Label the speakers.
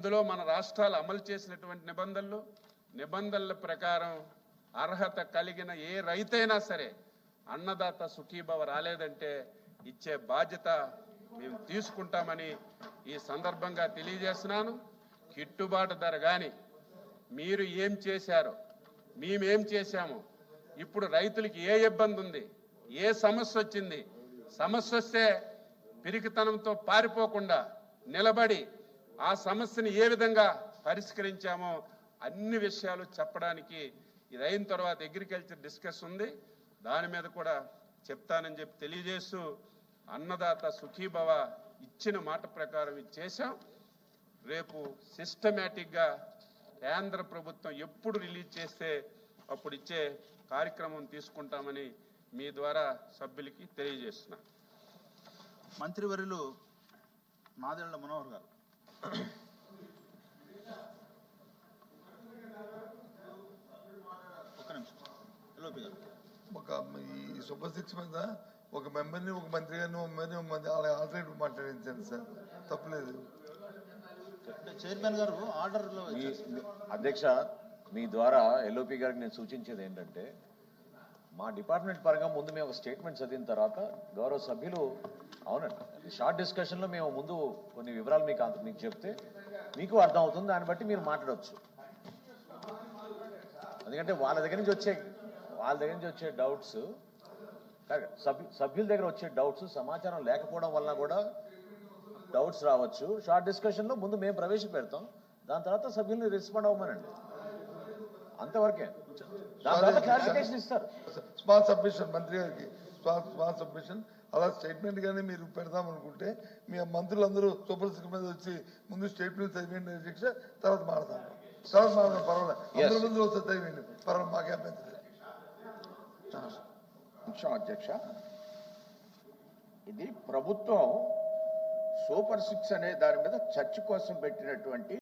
Speaker 1: ఇందులో మన రాష్ట్రాలు అమలు చేసినటువంటి నిబంధనల ప్రకారం అర్హత కలిగిన ఏ రైతైనా సరే అన్నదాత సుఖీభవ రాలేదంటే ఇచ్చే బాధ్యత మేము తీసుకుంటామని ఈ సందర్భంగా తెలియజేస్తున్నాను. గిట్టుబాటు ధర కానీ మీరు ఏం చేశారో మేమేం చేశామో, ఇప్పుడు రైతులకి ఏ ఇబ్బంది ఉంది, ఏ సమస్య వచ్చింది, సమస్య వస్తే పిరికితనంతో పారిపోకుండా నిలబడి ఆ సమస్యని ఏ విధంగా పరిష్కరించామో అన్ని విషయాలు చెప్పడానికి ఇది అయిన తర్వాత అగ్రికల్చర్ డిస్కస్ ఉంది, దాని మీద కూడా చెప్తానని చెప్పి తెలియజేస్తూ అన్నదాత సుఖీభవ ఇచ్చిన మాట ప్రకారం ఇది చేశాం. రేపు సిస్టమేటిక్గా కేంద్ర ప్రభుత్వం ఎప్పుడు రిలీజ్ చేస్తే అప్పుడు ఇచ్చే కార్యక్రమం తీసుకుంటామని మీ ద్వారా సభ్యులకి తెలియజేస్తున్నాను.
Speaker 2: మంత్రివర్యులు నాదెళ్ల మనోహర్ గారు. ఒక్క నిమిషం. ఎల్ఓపి గారు.
Speaker 3: ఈ సూపర్ సిక్స్ మీద ఒక మెంబర్ని ఒక మంత్రి గారిని ఒక మంత్రి అలా ఆల్టర్నేటివ్ మాట్లాడించాను సార్, తప్పలేదు.
Speaker 2: చైర్మన్ గారు ఆర్డర్లో
Speaker 4: అధ్యక్ష, మీ ద్వారా ఎల్ఓపి గారికి నేను సూచించేది ఏంటంటే, మా డిపార్ట్మెంట్ పరంగా ముందు మేము ఒక స్టేట్మెంట్ చదివిన తర్వాత గౌరవ సభ్యులు అవునండి షార్ట్ డిస్కషన్లో మేము ముందు కొన్ని వివరాలు మీకు చెప్తే మీకు అర్థం అవుతుంది, దాన్ని బట్టి మీరు మాట్లాడవచ్చు. ఎందుకంటే వాళ్ళ దగ్గర నుంచి వచ్చే డౌట్స్, సభ్యుల దగ్గర వచ్చే డౌట్స్ సమాచారం లేకపోవడం వల్ల కూడా డౌట్స్ రావచ్చు. షార్ట్ డిస్కషన్లో ముందు మేము ప్రవేశపెడతాం, దాని తర్వాత సభ్యుల్ని రెస్పాండ్ అవ్వమనండి, అంతవరకే. దాని తర్వాత క్లారిఫికేషన్ ఇస్తారు.
Speaker 3: స్మాల్ సబ్మిషన్ మంత్రి గారికి స్మాల్ సబ్మిషన్ అలా స్టేట్మెంట్ గానీ మీరు పెడదాం అనుకుంటే మీ మంత్రులందరూ సూపర్ సిక్స్ మీద వచ్చి ముందు స్టేట్మెంట్ చదివేయండి అధ్యక్ష, తర్వాత మాడదాం పర్వాలేదు, అందరి ముందు వస్తే చదివేయండి పర్వాలేదు, మాకే అభ్యంతరం.
Speaker 5: అధ్యక్ష, ఇది ప్రభుత్వం సూపర్ సిక్స్ అనే దాని మీద చర్చ కోసం పెట్టినటువంటి